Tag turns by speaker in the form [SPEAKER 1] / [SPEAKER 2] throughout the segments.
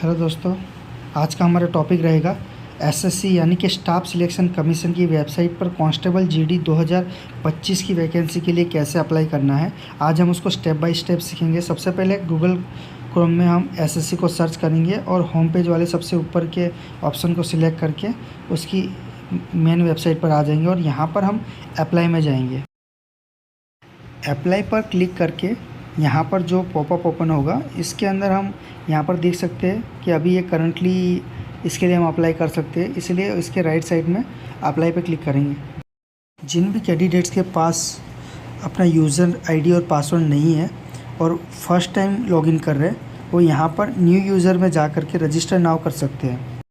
[SPEAKER 1] Hello दोस्तों, आज का हमारा टॉपिक रहेगा एसएससी यानी कि स्टाफ सिलेक्शन कमीशन की वेबसाइट पर कांस्टेबल जीडी 2025 की वैकेंसी के लिए कैसे अप्लाई करना है। आज हम उसको स्टेप बाय स्टेप सीखेंगे। सबसे पहले गूगल क्रोम में हम एसएससी को सर्च करेंगे और होम पेज वाले सबसे ऊपर के ऑप्शन को सिलेक्ट करके उसकी मेन वेबसाइट पर आ जाएंगे और यहाँ पर हम अप्लाई में जाएंगे। अप्लाई पर क्लिक करके यहाँ पर जो पॉपअप ओपन होगा इसके अंदर हम यहाँ पर देख सकते हैं कि अभी ये करंटली इसके लिए हम अप्लाई कर सकते हैं, इसलिए इसके राइट साइड में अप्लाई पर क्लिक करेंगे। जिन भी कैंडिडेट्स के पास अपना यूज़र आईडी और पासवर्ड नहीं है और फर्स्ट टाइम लॉगिन कर रहे हैं वो यहाँ पर न्यू यूज़र में जा कर के रजिस्टर नाउ कर सकते हैं।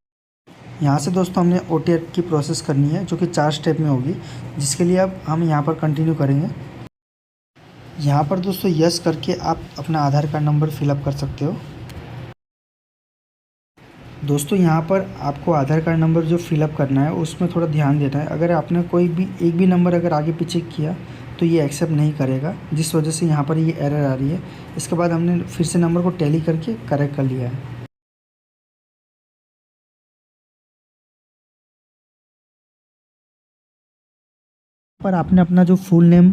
[SPEAKER 1] यहाँ से दोस्तों हमने OTR की प्रोसेस करनी है जो कि 4 स्टेप में होगी, जिसके लिए अब हम यहाँ पर कंटिन्यू करेंगे। यहाँ पर दोस्तों यस करके आप अपना आधार कार्ड नंबर फिलअप कर सकते हो। दोस्तों यहाँ पर आपको आधार कार्ड नंबर जो फिलअप करना है उसमें थोड़ा ध्यान देना है। अगर आपने कोई भी एक भी नंबर अगर आगे पीछे किया तो ये एक्सेप्ट नहीं करेगा, जिस वजह से यहाँ पर ये एरर आ रही है। इसके बाद हमने फिर से नंबर को टैली करके करेक्ट कर लिया है। पर आपने अपना जो फुल नेम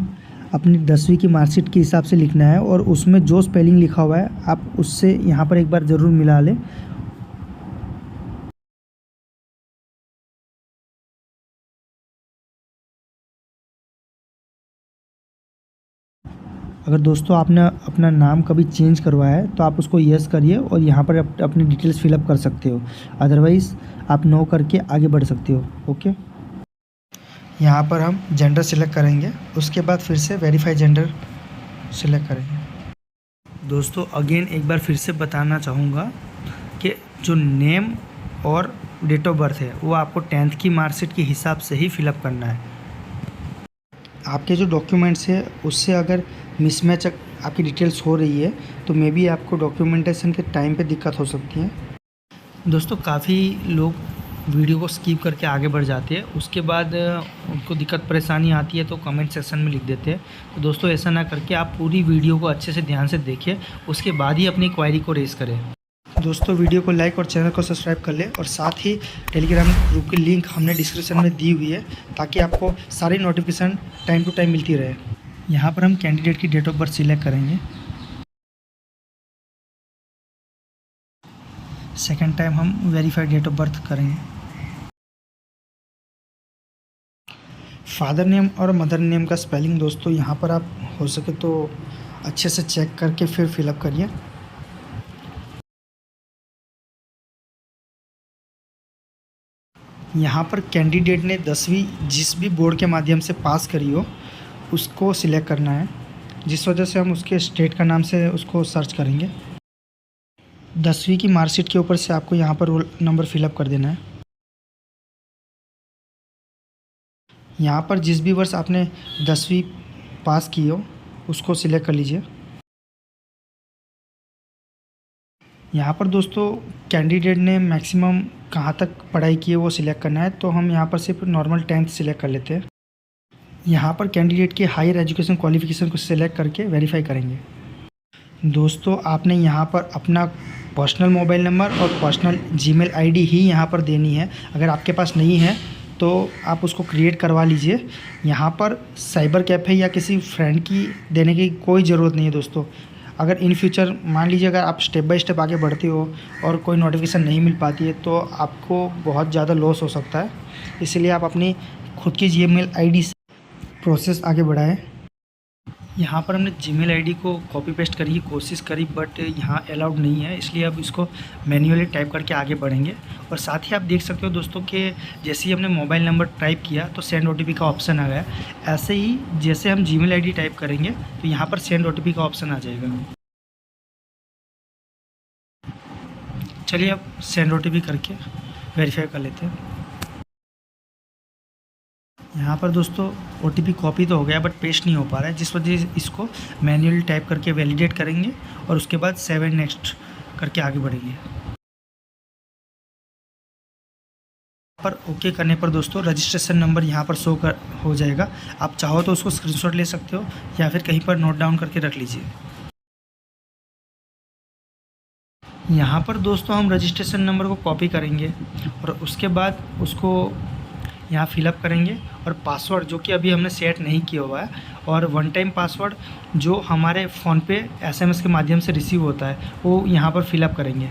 [SPEAKER 1] अपनी 10वीं की मार्कशीट के हिसाब से लिखना है और उसमें जो स्पेलिंग लिखा हुआ है आप उससे यहाँ पर एक बार ज़रूर मिला लें। अगर दोस्तों आपने अपना नाम कभी चेंज करवाया है तो आप उसको यस करिए और यहाँ पर अपनी डिटेल्स फिलअप कर सकते हो, अदरवाइज़ आप नो करके आगे बढ़ सकते हो। ओके, यहाँ पर हम जेंडर सिलेक्ट करेंगे, उसके बाद फिर से वेरीफाई जेंडर सिलेक्ट करेंगे। दोस्तों अगेन एक बार फिर से बताना चाहूँगा कि जो नेम और डेट ऑफ बर्थ है वो आपको 10th की मार्कशीट के हिसाब से ही फिलअप करना है। आपके जो डॉक्यूमेंट्स है उससे अगर मिसमैच आपकी डिटेल्स हो रही है तो मे बी आपको डॉक्यूमेंटेशन के टाइम पे दिक्कत हो सकती है। दोस्तों काफ़ी लोग वीडियो को स्किप करके आगे बढ़ जाते हैं, उसके बाद उनको दिक्कत परेशानी आती है तो कमेंट सेक्शन में लिख देते हैं। तो दोस्तों ऐसा ना करके आप पूरी वीडियो को अच्छे से ध्यान से देखिए, उसके बाद ही अपनी क्वेरी को रेज़ करें। दोस्तों वीडियो को लाइक और चैनल को सब्सक्राइब कर लें और साथ ही टेलीग्राम ग्रुप की लिंक हमने डिस्क्रिप्शन में दी हुई है ताकि आपको सारी नोटिफिकेशन टाइम टू टाइम मिलती रहे। यहाँ पर हम कैंडिडेट की डेट ऑफ बर्थ सिलेक्ट करेंगे। सेकेंड टाइम हम वेरीफाइड डेट ऑफ बर्थ करेंगे। फादर नेम और मदर नेम का स्पेलिंग दोस्तों यहाँ पर आप हो सके तो अच्छे से चेक करके फिर फिलअप करिए। यहाँ पर कैंडिडेट ने 10वीं जिस भी बोर्ड के माध्यम से पास करी हो उसको सिलेक्ट करना है, जिस वजह से हम उसके स्टेट का नाम से उसको सर्च करेंगे। 10वीं की मार्कशीट के ऊपर से आपको यहाँ पर रोल नंबर फिलअप कर देना है। यहाँ पर जिस भी वर्ष आपने 10वीं पास की हो उसको सिलेक्ट कर लीजिए। यहाँ पर दोस्तों कैंडिडेट ने मैक्सिमम कहाँ तक पढ़ाई की है वो सिलेक्ट करना है, तो हम यहाँ पर सिर्फ नॉर्मल 10th सिलेक्ट कर लेते हैं। यहाँ पर कैंडिडेट के हायर एजुकेशन क्वालिफिकेशन को सिलेक्ट करके वेरीफाई करेंगे। दोस्तों आपने यहाँ पर अपना पर्सनल मोबाइल नंबर और पर्सनल जीमेल आईडी ही यहाँ पर देनी है। अगर आपके पास नहीं है तो आप उसको क्रिएट करवा लीजिए। यहाँ पर साइबर कैफ़े या किसी फ्रेंड की देने की कोई ज़रूरत नहीं है दोस्तों। अगर इन फ्यूचर मान लीजिए अगर आप स्टेप बाय स्टेप आगे बढ़ते हो और कोई नोटिफिकेशन नहीं मिल पाती है तो आपको बहुत ज़्यादा लॉस हो सकता है, इसलिए आप अपनी खुद की जीमेल आईडी से प्रोसेस आगे बढ़ाएं। यहाँ पर हमने जीमेल आईडी को कॉपी पेस्ट करने की कोशिश करी बट यहाँ अलाउड नहीं है, इसलिए अब इसको मैन्युअली टाइप करके आगे बढ़ेंगे। और साथ ही आप देख सकते हो दोस्तों कि जैसे ही हमने मोबाइल नंबर टाइप किया तो सेंड OTP का ऑप्शन आ गया। ऐसे ही जैसे हम जीमेल आईडी टाइप करेंगे तो यहाँ पर सेंड OTP का ऑप्शन आ जाएगा। चलिए अब सेंड OTP करके वेरीफाई कर लेते हैं। यहाँ पर दोस्तों OTP कॉपी तो हो गया बट पेस्ट नहीं हो पा रहा है, जिस वजह से इसको मैन्युअली टाइप करके वैलिडेट करेंगे और उसके बाद सेव एंड नेक्स्ट करके आगे बढ़ेंगे। पर ओके करने पर दोस्तों रजिस्ट्रेशन नंबर यहाँ पर शो हो जाएगा। आप चाहो तो उसको स्क्रीनशॉट ले सकते हो या फिर कहीं पर नोट डाउन करके रख लीजिए। यहाँ पर दोस्तों हम रजिस्ट्रेशन नंबर को कॉपी करेंगे और उसके बाद उसको यहाँ फिलअप करेंगे और पासवर्ड जो कि अभी हमने सेट नहीं किया हुआ है और वन टाइम पासवर्ड जो हमारे फ़ोन पे एसएमएस के माध्यम से रिसीव होता है वो यहाँ पर फिलअप करेंगे।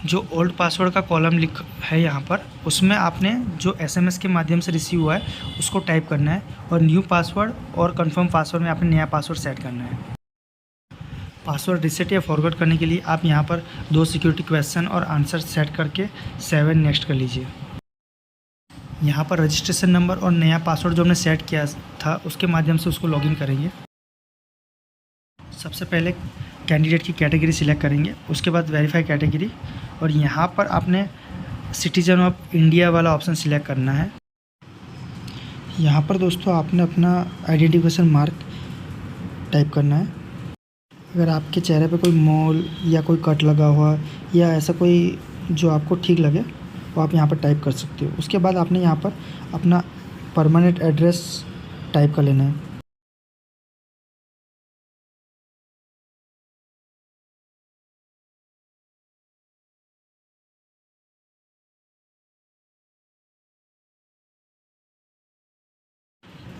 [SPEAKER 1] जो ओल्ड पासवर्ड का कॉलम लिख है यहाँ पर उसमें आपने जो एसएमएस के माध्यम से रिसीव हुआ है उसको टाइप करना है और न्यू पासवर्ड और कंफर्म पासवर्ड में आपने नया पासवर्ड सेट करना है। पासवर्ड रिसेट या फॉरवर्ड करने के लिए आप यहाँ पर 2 सिक्योरिटी क्वेश्चन और आंसर सेट करके 7 नेक्स्ट कर लीजिए। यहाँ पर रजिस्ट्रेशन नंबर और नया पासवर्ड जो हमने सेट किया था उसके माध्यम से उसको लॉगिन करेंगे। सबसे पहले कैंडिडेट की कैटेगरी सिलेक्ट करेंगे, उसके बाद वेरीफाई कैटेगरी और यहाँ पर आपने सिटीजन ऑफ इंडिया वाला ऑप्शन सिलेक्ट करना है। यहाँ पर दोस्तों आपने अपना आइडेंटिफिकेशन मार्क टाइप करना है। अगर आपके चेहरे पे कोई मोल या कोई कट लगा हुआ या ऐसा कोई जो आपको ठीक लगे वो आप यहाँ पर टाइप कर सकते हो। उसके बाद आपने यहाँ पर अपना परमानेंट एड्रेस टाइप कर लेना है।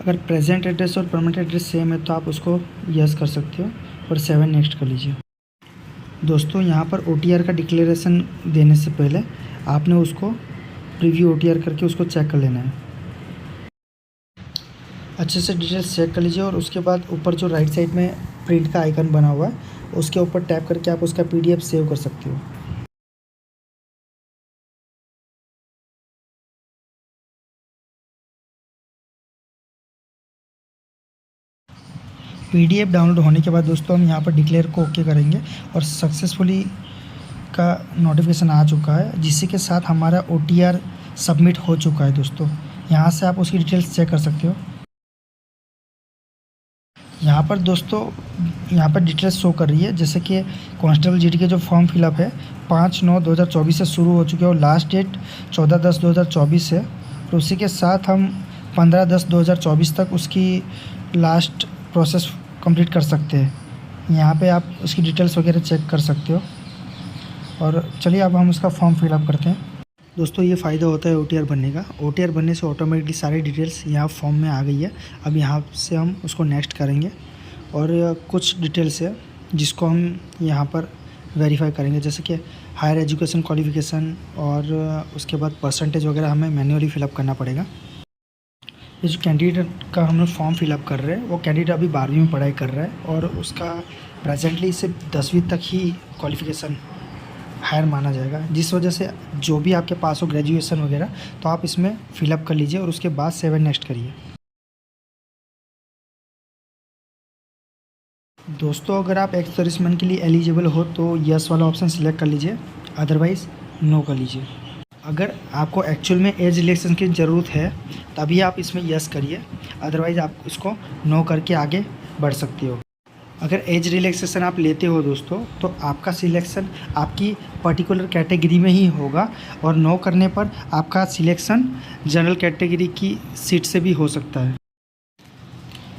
[SPEAKER 1] अगर प्रेजेंट एड्रेस और परमानेंट एड्रेस सेम है तो आप उसको यस कर सकते हो और 7 नेक्स्ट कर लीजिए। दोस्तों यहाँ पर OTR का डिक्लेरेशन देने से पहले आपने उसको प्रीव्यू OTR करके उसको चेक कर लेना है। अच्छे से डिटेल्स चेक कर लीजिए और उसके बाद ऊपर जो राइट साइड में प्रिंट का आइकन बना हुआ है उसके ऊपर टैप करके आप उसका PDF सेव कर सकते हो। PDF डाउनलोड होने के बाद दोस्तों हम यहाँ पर डिक्लेयर को ओके करेंगे और सक्सेसफुली का नोटिफिकेशन आ चुका है जिसके के साथ हमारा OTR सबमिट हो चुका है। दोस्तों यहाँ से आप उसकी डिटेल्स चेक कर सकते हो। यहाँ पर दोस्तों यहाँ पर डिटेल्स शो कर रही है जैसे कि कांस्टेबल GD के जो फॉर्म फिलअप है 5/9/2024 से शुरू हो चुके हैं और लास्ट डेट 14/10/2024 है। तो उसी के साथ हम 15/10/2024 तक उसकी लास्ट प्रोसेस कंप्लीट कर सकते हैं। यहाँ पे आप उसकी डिटेल्स वगैरह चेक कर सकते हो। और चलिए अब हम उसका फॉर्म फिलअप करते हैं। दोस्तों ये फ़ायदा होता है OTR बनने का। OTR बनने से ऑटोमेटिकली सारी डिटेल्स यहाँ फॉर्म में आ गई है। अब यहाँ से हम उसको नेक्स्ट करेंगे और कुछ डिटेल्स है जिसको हम यहाँ पर वेरीफाई करेंगे जैसे कि हायर एजुकेशन क्वालिफ़िकेशन और उसके बाद परसेंटेज वगैरह हमें मैन्युअली फ़िलअप करना पड़ेगा। ये जो कैंडिडेट का हम लोग फॉर्म फिलअप कर रहे हैं वो कैंडिडेट अभी 12वीं में पढ़ाई कर रहा है और उसका प्रेजेंटली सिर्फ 10वीं तक ही क्वालिफ़िकेशन हायर माना जाएगा, जिस वजह से जो भी आपके पास हो ग्रेजुएशन वगैरह तो आप इसमें फिलअप कर लीजिए और उसके बाद 7 नेक्स्ट करिए। दोस्तों अगर आप एक्स सर्विसमैन के लिए एलिजिबल हो तो यस वाला ऑप्शन सिलेक्ट कर लीजिए, अदरवाइज़ नो कर लीजिए। अगर आपको एक्चुअल में एज रिलैक्सेशन की ज़रूरत है तभी आप इसमें यस करिए, अदरवाइज़ आप इसको नो करके आगे बढ़ सकते हो। अगर एज रिलैक्सेशन आप लेते हो दोस्तों तो आपका सिलेक्शन आपकी पर्टिकुलर कैटेगरी में ही होगा और नो करने पर आपका सिलेक्शन जनरल कैटेगरी की सीट से भी हो सकता है।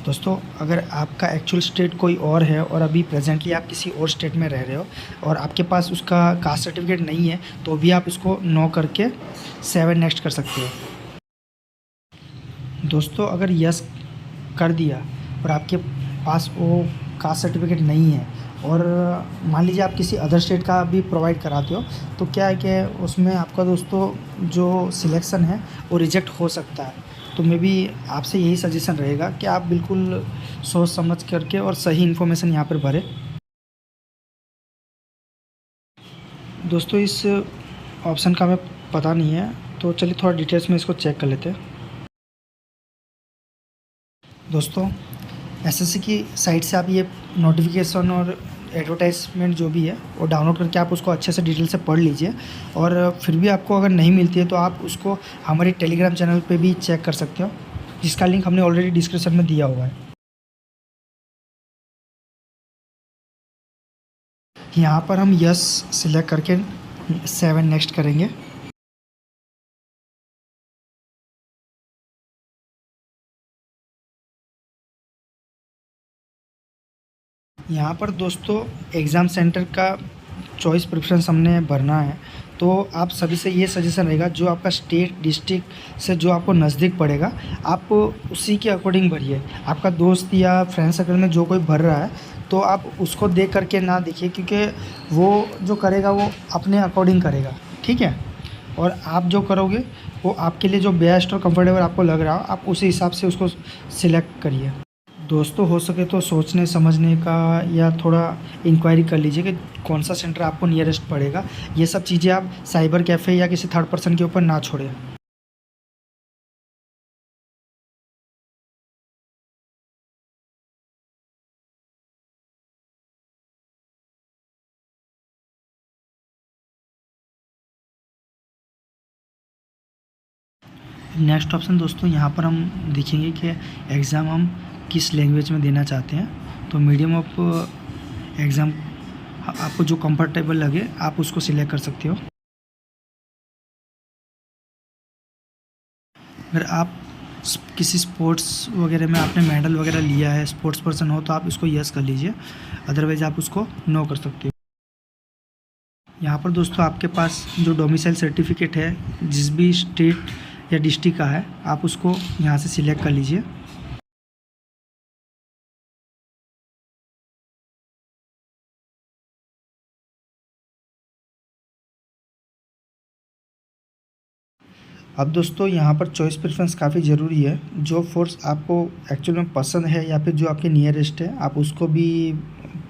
[SPEAKER 1] दोस्तों अगर आपका एक्चुअल स्टेट कोई और है और अभी प्रेजेंटली आप किसी और स्टेट में रह रहे हो और आपके पास उसका कास्ट सर्टिफिकेट नहीं है तो भी आप इसको नो करके 7 नेक्स्ट कर सकते हो। दोस्तों अगर यस कर दिया और आपके पास वो कास्ट सर्टिफिकेट नहीं है और मान लीजिए आप किसी अदर स्टेट का भी प्रोवाइड कराते हो तो क्या है कि उसमें आपका दोस्तों जो सिलेक्शन है वो रिजेक्ट हो सकता है। तो मे भी आपसे यही सजेशन रहेगा कि आप बिल्कुल सोच समझ करके और सही इन्फॉर्मेशन यहाँ पर भरें। दोस्तों इस ऑप्शन का हमें पता नहीं है तो चलिए थोड़ा डिटेल्स में इसको चेक कर लेते हैं। दोस्तों SSC की साइट से आप ये नोटिफिकेशन और एडवर्टाइजमेंट जो भी है वो डाउनलोड करके आप उसको अच्छे से डिटेल से पढ़ लीजिए और फिर भी आपको अगर नहीं मिलती है तो आप उसको हमारे टेलीग्राम चैनल पे भी चेक कर सकते हो जिसका लिंक हमने ऑलरेडी डिस्क्रिप्शन में दिया हुआ है। यहाँ पर हम यस सिलेक्ट करके 7 नेक्स्ट करेंगे। यहाँ पर दोस्तों एग्ज़ाम सेंटर का चॉइस प्रेफरेंस हमने भरना है, तो आप सभी से ये सजेशन रहेगा, जो आपका स्टेट डिस्ट्रिक्ट से जो आपको नज़दीक पड़ेगा आप उसी के अकॉर्डिंग भरिए। आपका दोस्त या फ्रेंड सर्कल में जो कोई भर रहा है तो आप उसको देख करके ना देखिए, क्योंकि वो जो करेगा वो अपने अकॉर्डिंग करेगा, ठीक है। और आप जो करोगे वो आपके लिए जो बेस्ट और कंफर्टेबल आपको लग रहा हो आप उसी हिसाब से उसको सिलेक्ट करिए। दोस्तों हो सके तो सोचने समझने का या थोड़ा इंक्वायरी कर लीजिए कि कौन सा सेंटर आपको नियरेस्ट पड़ेगा। ये सब चीज़ें आप साइबर कैफ़े या किसी थर्ड पर्सन के ऊपर ना छोड़ें। नेक्स्ट ऑप्शन दोस्तों यहाँ पर हम देखेंगे कि एग्ज़ाम हम किस लैंग्वेज में देना चाहते हैं। तो मीडियम ऑफ एग्ज़ाम आपको जो कंफर्टेबल लगे आप उसको सिलेक्ट कर सकते हो। अगर आप किसी स्पोर्ट्स वगैरह में आपने मेडल वगैरह लिया है, स्पोर्ट्स पर्सन हो, तो आप इसको यस कर लीजिए, अदरवाइज़ आप उसको नो कर सकते हो। यहाँ पर दोस्तों आपके पास जो डोमिसाइल सर्टिफिकेट है जिस भी स्टेट या डिस्ट्रिक्ट का है आप उसको यहाँ से सिलेक्ट कर लीजिए। अब दोस्तों यहाँ पर चॉइस प्रेफरेंस काफ़ी ज़रूरी है। जो फोर्स आपको एक्चुअल में पसंद है या फिर जो आपके नियरेस्ट है आप उसको भी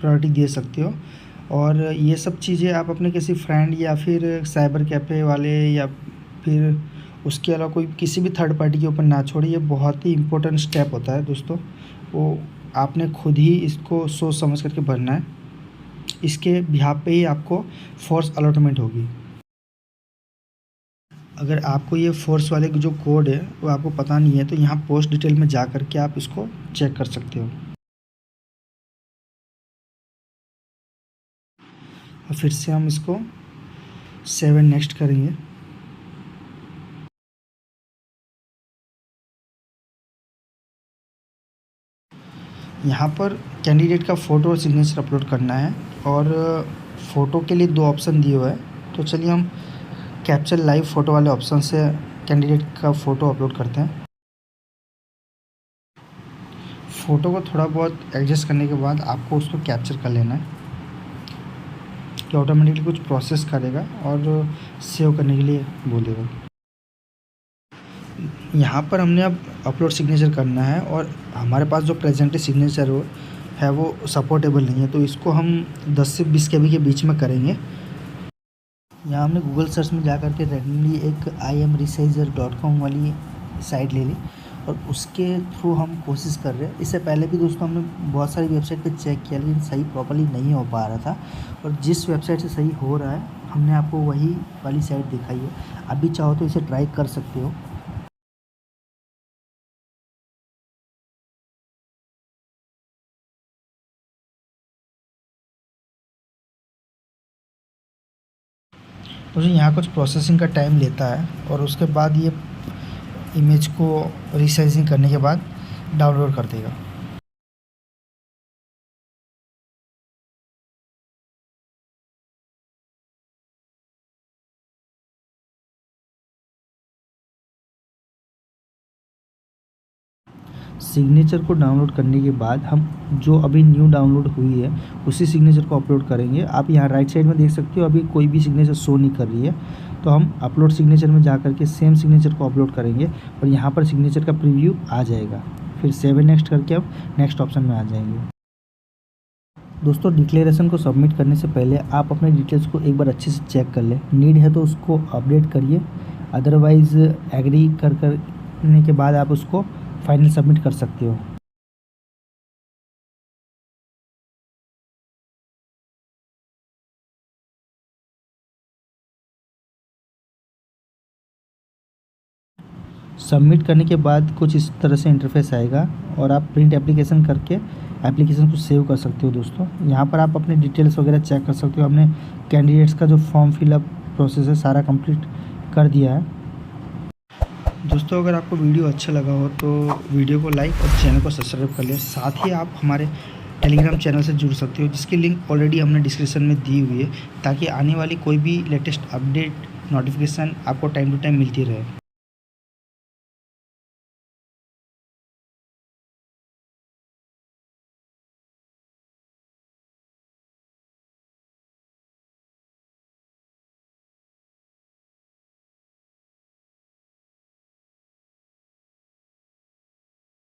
[SPEAKER 1] प्रायोरिटी दे सकते हो। और ये सब चीज़ें आप अपने किसी फ्रेंड या फिर साइबर कैफ़े वाले या फिर उसके अलावा कोई किसी भी थर्ड पार्टी के ऊपर ना छोड़े। ये बहुत ही इंपॉर्टेंट स्टेप होता है दोस्तों, वो आपने खुद ही इसको सोच समझ करके भरना है। इसके बिहाफ पे ही आपको फोर्स अलॉटमेंट होगी। अगर आपको ये फोर्स वाले जो कोड है वो आपको पता नहीं है तो यहाँ पोस्ट डिटेल में जा कर के आप इसको चेक कर सकते हो। और फिर से हम इसको 7 नेक्स्ट करेंगे। यहाँ पर कैंडिडेट का फ़ोटो और सिग्नेचर अपलोड करना है, और फ़ोटो के लिए 2 ऑप्शन दिए हुए हैं। तो चलिए हम कैप्चर लाइव फ़ोटो वाले ऑप्शन से कैंडिडेट का फ़ोटो अपलोड करते हैं। फ़ोटो को थोड़ा बहुत एडजस्ट करने के बाद आपको उसको कैप्चर कर लेना है, कि ऑटोमेटिकली कुछ प्रोसेस करेगा और सेव करने के लिए बोलेगा। यहाँ पर हमने अब अपलोड सिग्नेचर करना है, और हमारे पास जो प्रेजेंट सिग्नेचर है वो सपोर्टेबल नहीं है, तो इसको हम 10 से 20 KB के बीच में करेंगे। यहाँ हमने गूगल सर्च में जा कर के रैंडमली एक imresizer.com वाली साइट ले ली और उसके थ्रू हम कोशिश कर रहे हैं। इससे पहले भी दोस्तों हमने बहुत सारी वेबसाइट पे चेक किया लेकिन सही प्रॉपर्ली नहीं हो पा रहा था, और जिस वेबसाइट से सही हो रहा है हमने आपको वही वाली साइट दिखाई है। अभी चाहो तो इसे ट्राई कर सकते हो। तो यहाँ कुछ प्रोसेसिंग का टाइम लेता है, और उसके बाद ये इमेज को रिसाइजिंग करने के बाद डाउनलोड कर देगा। सिग्नेचर को डाउनलोड करने के बाद हम जो अभी न्यू डाउनलोड हुई है उसी सिग्नेचर को अपलोड करेंगे। आप यहाँ राइट साइड में देख सकते हो अभी कोई भी सिग्नेचर शो नहीं कर रही है, तो हम अपलोड सिग्नेचर में जा कर के सेम सिग्नेचर को अपलोड करेंगे और यहाँ पर सिग्नेचर का प्रीव्यू आ जाएगा। फिर 7 नेक्स्ट करके हम नेक्स्ट ऑप्शन में आ जाएंगे। दोस्तों डिक्लेरेशन को सबमिट करने से पहले आप अपने डिटेल्स को एक बार अच्छे से चेक कर लें। नीड है तो उसको अपडेट करिए, अदरवाइज़ एग्री करने के बाद आप उसको फाइनल सबमिट कर सकते हो। सबमिट करने के बाद कुछ इस तरह से इंटरफेस आएगा और आप प्रिंट एप्लीकेशन करके एप्लीकेशन को सेव कर सकते हो। दोस्तों यहाँ पर आप अपने डिटेल्स वगैरह चेक कर सकते हो। हमने कैंडिडेट्स का जो फॉर्म फिलअप प्रोसेस है सारा कंप्लीट कर दिया है। दोस्तों अगर आपको वीडियो अच्छा लगा हो तो वीडियो को लाइक और चैनल को सब्सक्राइब कर लें। साथ ही आप हमारे टेलीग्राम चैनल से जुड़ सकते हो, जिसकी लिंक ऑलरेडी हमने डिस्क्रिप्शन में दी हुई है, ताकि आने वाली कोई भी लेटेस्ट अपडेट नोटिफिकेशन आपको टाइम टू टाइम मिलती रहे।